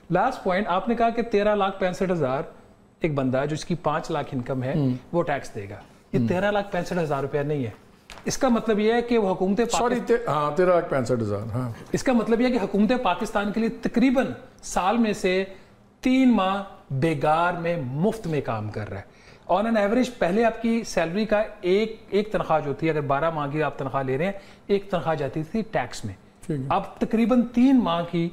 Last point آپ نے کہا کہ 13,65,000 ایک بندہ ہے جس کی 5 لاکھ انکم ہے وہ ٹیکس دے گا. یہ 13,65,000 روپیہ نہیں ہے. اس کا مطلب یہ ہے کہ وہ حکومت 13,65,000 ہاں. اس کا مطلب یہ ہے کہ حکومت پاکستان کے لیے تقریباً سال میں سے 3 ماہ بیگار میں مفت میں کام کر رہا ہے. آن این ایوریج پہلے آپ کی سیلری کا ایک تنخواہ جو تھی, اگر 12 ماہ کی آپ تنخواہ لے رہے ہیں, ایک تنخواہ جاتی تھی ٹیکس میں. اب تقریباً 3 ماہ کی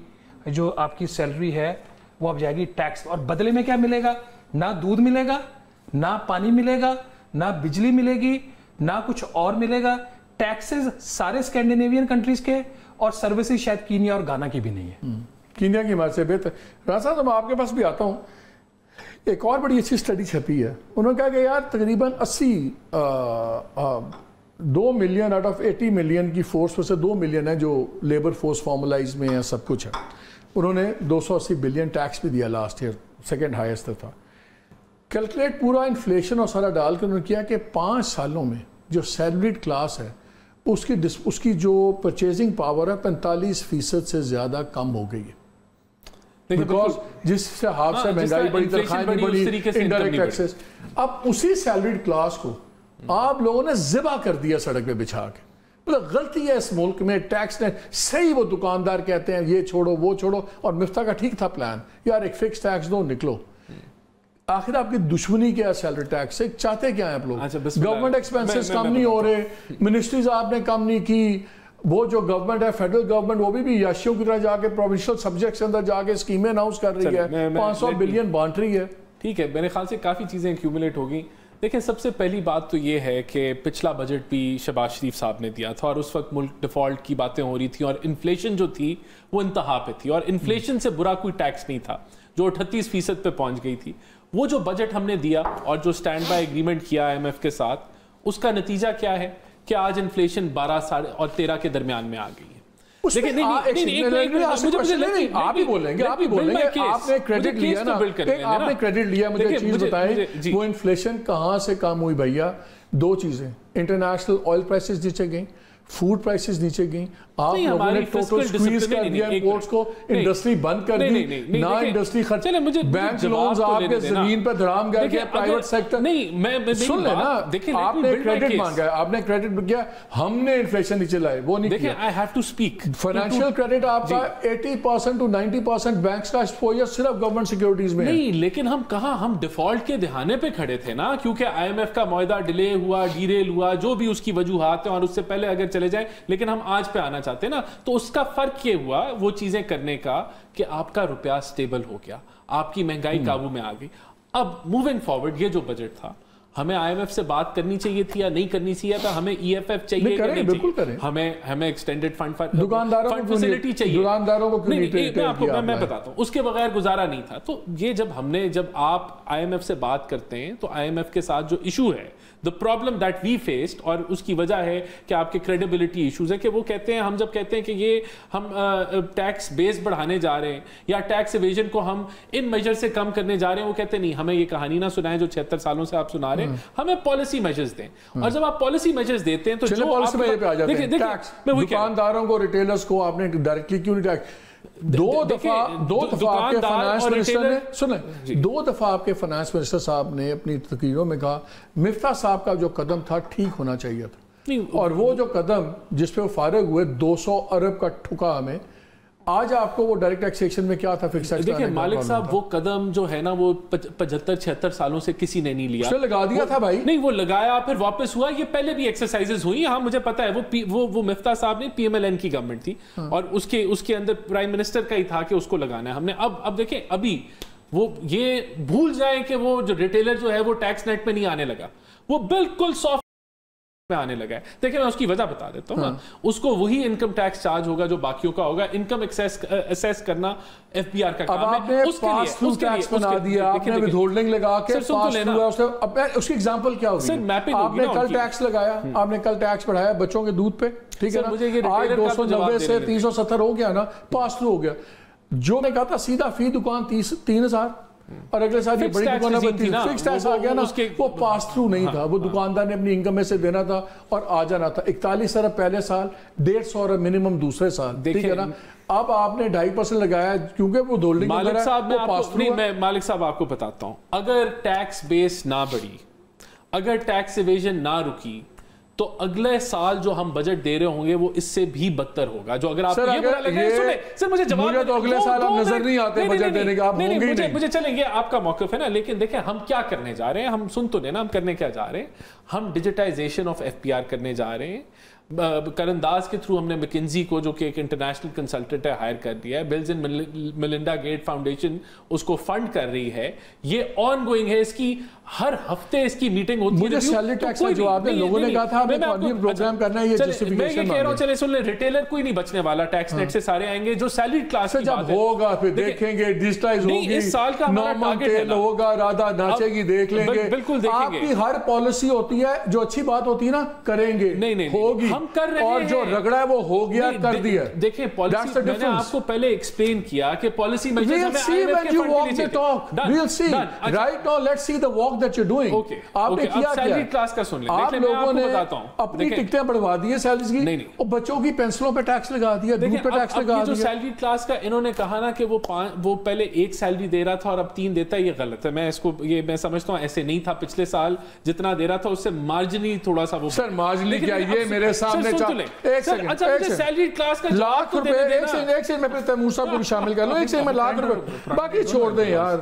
جو آپ کی سیلری ہے وہ اب جائے گی ٹیکس. اور بدلے میں کیا ملے گا؟ نہ دودھ ملے گا, نہ پانی ملے گا, نہ بجلی ملے گی, نہ کچھ اور ملے گا. ٹیکسز سارے اسکینڈینیوین کنٹریز کے, اور سروسز شاید کینیا اور گانا کی بھی نہیں ہے. کینیا کی بات سے بہتر. راز صاحب میں آپ کے پاس بھی آتا ہوں. ایک اور بڑی اچھی اسٹڈی چھپی ہے. انہوں نے کہا کہ یار تقریباً 2 ملین آؤٹ آف 80 ملین کی فورس میں سے 2 ملین ہے جو لیبر فورس فارملائز میں ہے, سب کچھ ہے. انہوں نے 280 بلین ٹیکس بھی دیا لاسٹ ایئر, سیکنڈ ہائیسٹ تھا. کیلکولیٹ پورا انفلیشن اور سارا ڈال کے انہوں نے کیا کہ 5 سالوں میں جو سیلریڈ کلاس ہے اس کی جو پرچیزنگ پاور ہے 45% سے زیادہ کم ہو گئی ہے. بیکاز جس سے ہاف سے مہنگائی بڑی, تنخواہیں بھی بڑی, انڈائریکٹ ٹیکسز. اب اسی سیلریڈ کلاس کو آپ لوگوں نے ذبح کر دیا سڑک پہ بچھا کے. مطلب غلطی ہے اس ملک میں ٹیکس نے. صحیح وہ دکاندار کہتے ہیں یہ چھوڑو وہ چھوڑو, اور مفتاح کا ٹھیک تھا پلان, یار ایک فکس ٹیکس دو نکلو. آخر آپ کی دشمنی کیا ہے سیلری ٹیکس سے؟ چاہتے کیا ہیں آپ لوگ؟ گورنمنٹ ایکسپینسز کم نہیں ہو رہے, منسٹریز آپ نے کم نہیں کی. وہ جو گورنمنٹ ہے فیڈرل گورنمنٹ وہ بھی یاشیوں کی طرح جا کے پروونشل سبجیکٹس کے اندر جا کے اسکیمیں اناؤنس کر رہی ہے, 500 بلین بانٹ رہی ہے. ٹھیک ہے, میرے خیال سے کافی چیزیں ایکیومولیٹ ہو گئیں. دیکھیں سب سے پہلی بات تو یہ ہے کہ پچھلا بجٹ بھی شہباز شریف صاحب نے دیا تھا, اور اس وقت ملک ڈیفالٹ کی باتیں ہو رہی تھیں, اور انفلیشن جو تھی وہ انتہا پہ تھی, اور انفلیشن سے برا کوئی ٹیکس نہیں تھا جو 38% پہ پہنچ گئی تھی. وہ جو بجٹ ہم نے دیا اور جو سٹینڈ بائی ایگریمنٹ کیا IMF کے ساتھ, اس کا نتیجہ کیا ہے کہ آج انفلیشن 12 اور 13 کے درمیان میں آ گئی ہے. آپ ہی بولیں گے, آپ نے کریڈٹ لیا نا, آپ نے کریڈٹ لیا. مجھے ایک چیز بتائیں, وہ انفلیشن کہاں سے کم ہوئی بھیا؟ 2 چیزیں, انٹرنیشنل آئل پرائسز نیچے گئیں, فوڈ پرائسز نیچے گئیں, آپ لوگوں نے ٹوٹل سکویز کر دیا امپورٹس کو, انڈسٹری بند کر دی, نہ انڈسٹری خرچ, بینک لونز آپ کے زمین پہ دھڑام گئے, پرائیویٹ سیکٹر. سن لیں نا, آپ نے کریڈٹ مانگا ہے, آپ نے کریڈٹ کیا, ہم نے انفلیشن نیچے لائے, وہ نہیں کیا. I have to speak. Financial credit آپ کا 80% to 90% بینکس کا ایکسپوجر صرف گورنمنٹ سیکیورٹیز میں ہے. نہیں, لیکن ہم کہاں, ہم ڈیفالٹ کے دہانے پہ کھڑے تھے نا, کیونکہ IMF کا معاہدہ ڈیلے ہوا, ڈیریل ہوا, جو بھی اس کی وجوہات ہیں, اور اس سے پہلے اگر چلے جائیں, لیکن ہم آج پہ آنا چاہتے ہیں نا. تو اس کا فرق یہ ہوا وہ چیزیں کرنے کا کہ آپ کا روپیہ سٹیبل ہو گیا, آپ کی مہنگائی قابو میں آ گئی. اب موونگ فارورڈ یہ جو بجٹ تھا, ہمیں IMF سے بات کرنی چاہیے تھی یا نہیں کرنی چاہیے تھا؟ ہمیں EFF چاہیے کہ نہیں چاہیے؟ ہمیں ایکسٹینڈڈ فنڈ فیسلٹی چاہیے. دکانداروں کو میں بتاتا ہوں, اس کے بغیر گزارا نہیں تھا. تو یہ جب آپ IMF سے بات کرتے ہیں تو IMF کے ساتھ جو ایشو ہے, the problem that we faced, اور اس کی وجہ ہے کہ آپ کے کریڈیبلٹی ایشوز ہے, کہ وہ کہتے ہیں, ہم جب کہتے ہیں کہ یہ ہم ٹیکس بیس بڑھانے جا رہے ہیں یا ٹیکس ایویژن کو ہم ان میجر سے کم کرنے جا رہے ہیں, وہ کہتے ہیں نہیں, ہمیں یہ کہانی نہ سنائیں جو 76 سالوں سے آپ سنا رہے ہیں, ہمیں پالیسی میجرز دیں. اور جب آپ پالیسی میجرز دیتے ہیں تو دکانداروں کو, ریٹیلرز کو آپ نے ڈائریکٹلی کیوں نہیں ٹیکس؟ 2 دفعہ آپ کے فائنانس منسٹر نے, سنیں, 2 دفعہ آپ کے فائنانس منسٹر صاحب نے اپنی تقریروں میں کہا مفتاح صاحب کا جو قدم تھا ٹھیک ہونا چاہیے تھا, اور وہ جو قدم جس پہ وہ فارغ ہوئے 200 ارب کا ٹھکا ہمیں. آج آپ کو وہ ڈائریکٹ ٹیکسیشن میں کیا تھا فکس ٹیکس؟ دیکھیں مالک صاحب, وہ قدم جو ہے نا وہ 75-76 سالوں سے کسی نے نہیں لیا. اسے لگا دیا تھا بھائی. نہیں, وہ لگایا پھر واپس ہوا. یہ پہلے بھی ایکسرسائزز ہوئی, ہاں مجھے پتا ہے. وہ مفتاح صاحب نے PMLN کی گورنمنٹ تھی, اور اس کے اندر پرائم منسٹر کا ہی تھا کہ اس کو لگانا ہے ہم نے. اب دیکھیں, ابھی وہ یہ بھول جائیں کہ وہ جو ریٹیلر جو ہے وہ ٹیکس نیٹ میں نہیں آنے لگا, وہ بالکل سافٹ میں آنے لگا ہے. دیکھیں میں اس کی وجہ بتا دیتا ہوں. اس کو وہی انکم ٹیکس چارج ہوگا جو باقیوں کا ہوگا. انکم اسیس کرنا FBR کا کام ہے. اس کے لیے پاس ٹیکس بنا دیا آپ نے, ود ہولڈنگ لگا کے پاس تھرو. اس کی ایگزامپل کیا ہوگی؟ آپ نے کل ٹیکس لگایا, آپ نے کل ٹیکس بڑھایا بچوں کے دودھ پہ, ٹھیک ہے نا, آج 290 سے 370 ہو گیا نا, پاس تھرو ہو گیا. جو میں کہا تھا سیدھا فی دکان 3000, اور اگلے سال یہ بڑی دکانوں پر فکس ٹیکس آ گیا نا, وہ پاس تھرو نہیں تھا, وہ دکاندار نے اپنی انکم میں سے دینا تھا اور آ جانا تھا. 41 ارب پہلے سال, 150 ارب منیمم دوسرے سال, ٹھیک ہے نا. اب آپ نے 2.5% لگایا کیونکہ وہ ہولڈنگ مالک صاحب آپ کو بتاتا ہوں, اگر ٹیکس بیس نہ بڑھی, اگر ٹیکس ایویژن نہ رکی, تو اگلے سال جو ہم بجٹ دے رہے ہوں گے وہ اس سے بھی بدتر ہوگا. جو اگر آپ کو یہ برا لگ رہا ہے, سر مجھے جواب, تو اگلے سال آپ نظر نہیں آتے بجٹ دینے کا, آپ ہوں گے ہی نہیں. مجھے چلیں گے, آپ کا موقف ہے نا, لیکن دیکھیں ہم کیا کرنے جا رہے ہیں, ہم سن تو لینا ہم کرنے کیا جا رہے ہیں. ہم ڈیجیٹائزیشن آف FPR کرنے جا رہے ہیں. کرنداز کے تھرو ہم نے مکنزی کو, جو کہ ایک انٹرنیشنل کنسلٹنٹ ہے, ہائر کر دیا ہے. Bills and Melinda Gates Foundation اس کو فنڈ کر رہی ہے. یہ آن گوئنگ ہے, اس کی ہر ہفتے اس کی میٹنگ ہوتی ہے. مجھے سیلری ٹیکس کا جواب ہے, لوگوں نے کہا تھا ہمیں اکانومی پروگرام کرنا ہے, یہ جسٹیفیکیشن میں یہ کہہ رہا ہوں, چلے سن لیں, ریٹیلر کوئی نہیں بچنے والا, ٹیکس نیٹ سے سارے آئیں گے. جو سیلری کلاس کی جب ہوگا پھر دیکھیں گے, ڈیجیٹائز ہوگی, اس سال کا ہمارا ٹارگٹ ہوگا, رادھا ناچے گی, دیکھ لیں گے. بالکل دیکھیں گے. آپ کی ہر پالیسی ہوتی ہے, جو اچھی بات ہوتی ہے نا کریں گے, نہیں ہوگی, ہم کر رہے ہیں, اور جو رگڑا ہے وہ ہو گیا, کر دیا. دیکھیں پالیسی میں نے آپ کو پہلے ایکسپلین کیا کہ پالیسی میجرز ہمیں IMF کے فنڈ کے لیے چاہیے. We'll see. Right now let's see the work that you're doing. آپ نے کیا سیلری کلاس کا سن لیں. آپ لوگوں نے اپنی ٹکٹیں بڑھوا دی ہیں سیلریز کی, اور بچوں کی پینسلوں پہ ٹیکس لگا دیا, دودھ پہ ٹیکس لگا دیا. جو سیلری کلاس کا انہوں نے کہا نا کہ وہ پہلے 1 سیلری دے رہا تھا اور اب 3 دیتا ہے, یہ غلط ہے. میں اس کو یہ میں سمجھتا ہوں ایسے نہیں تھا. پچھلے سال جتنا دے رہا تھا اس سے مارجنلی تھوڑا سا وہ, سر مارجنلی کیا, یہ میرے سامنے ایک سیکنڈ, سیلری کلاس کا لاکھ روپے, ایک سیکنڈ میں پھر تیمور صاحب کو بھی شامل کر لوں, ایک سیکنڈ میں لاکھ روپے, باقی چھوڑ دیں یار.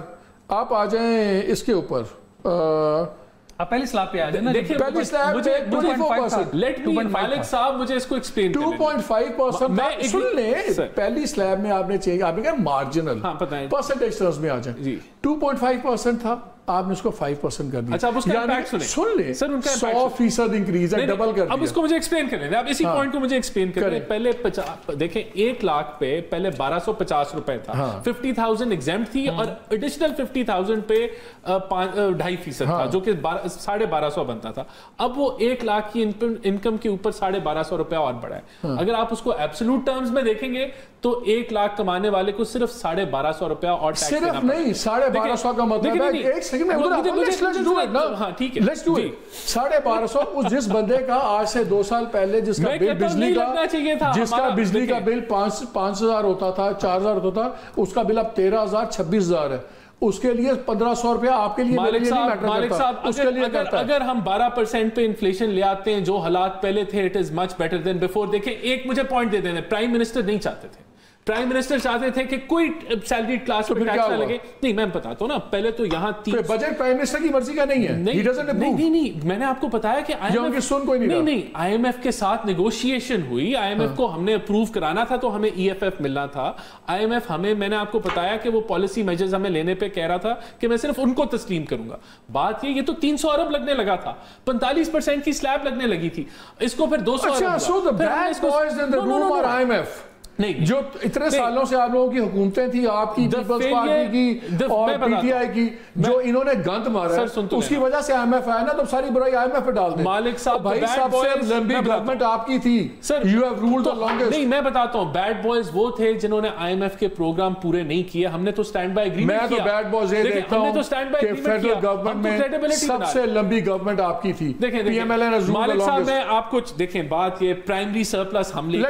آپ آ جائیں اس کے اوپر, پہلی سلاب پہ آ جائیں نا. پہلی سلاب پہ 24%. لیٹ می مالک صاحب مجھے اس کو ایکسپلین کریں. 2.5% سن لیں. پہلی سلاب میں آپ نے چاہیے, آپ نے کہا مارجنل پرسنٹیج ٹرمز میں آ جائیں. 2.5% تھا, آپ نے اس کو 5% کر دیا. اچھا اب اس کا امپیکٹ سنیں. سن لیں, سر ان کا 100% انکریز ہے, ڈبل کر دیا. اب اس کو مجھے ایکسپلین کریں, اب اسی پوائنٹ کو مجھے ایکسپلین کریں. پہلے دیکھیں 1 لاکھ پہ پہلے 1250 روپے تھا, 50,000 ایگزیمپٹ تھی, اور ایڈیشنل 50,000 پہ 2.5% تھا, جو کہ 1250 بنتا تھا. اب وہ 1 لاکھ کی انکم کے اوپر 1250 روپے اور بڑھا ہے. اگر آپ اس کو ایبسولوٹ ٹرمز میں دیکھیں گے تو 1 لاکھ کمانے والے کو صرف 1250 روپے اور ٹیکس دینا صرف نہیں, 1250 کا مطلب ہے, ایک سیکنڈ میں let's do it نا. ہاں ٹھیک ہے, let's do it. 1250 اس جس بندے کا آج سے 2 سال پہلے جس کا بل بجلی کا, جس کا بجلی کا بل 5,000 ہوتا تھا, 4,000 ہوتا تھا, اس کا بل اب 13,000 26,000 ہے. اس کے لیے 1,500 روپیہ آپ کے لیے مالک صاحب اگر ہم 12% پہ انفلیشن لے آتے ہیں, جو حالات پہلے تھے, it is much better than before. دیکھیں ایک مجھے پوائنٹ دے دینا, پرائم منسٹر نہیں چاہتے تھے, پرائم منسٹر چاہتے تھے کہ کوئی سیلری کلاس پہ ٹیکس نہ لگے. نہیں میں بتاتا ہوں نا, پہلے تو یہاں بجٹ پرائم منسٹر کی مرضی کا نہیں ہے. نہیں میں نے آپ کو بتایا کہ IMF کے ساتھ نیگوشیشن ہوئی, IMF کو ہم نے اپروو کرانا تھا تو ہمیں EFF ملنا تھا. IMF ہمیں, میں نے آپ کو بتایا کہ وہ پالیسی میجرز ہمیں لینے پہ کہہ رہا تھا کہ میں صرف ان کو تسلیم کروں گا. بات یہ تو 300 ارب لگنے لگا تھا, 45% کی سلیب لگنے لگی تھی, اس کو پھر 200 ارب. نہیں, جو اتنے سالوں سے آپ لوگوں کی حکومتیں تھی, آپ کی پیپلز پارٹی کی اور PTI کی, جو انہوں نے گند مارا ہے, اس کی وجہ سے IMF آیا نا, تو ساری برائی IMF پہ ڈال دیں. مالک صاحب بھائی سب سے لمبی گورنمنٹ آپ کی تھی, you have ruled the longest. نہیں میں بتاتا ہوں, بیڈ بوائز وہ تھے جنہوں نے IMF کے پروگرام پورے نہیں کیے. ہم نے تو سٹینڈ بائی ایگریمنٹ کیا. میں تو بیڈ بوائز یہ دیکھتا ہوں کہ فیڈرل گورنمنٹ میں سب سے لمبی گورنمنٹ آپ کی تھی. دیکھیں مالک صاحب, میں آپ کو دیکھیں, بات یہ پرائمری سرپلس ہم لے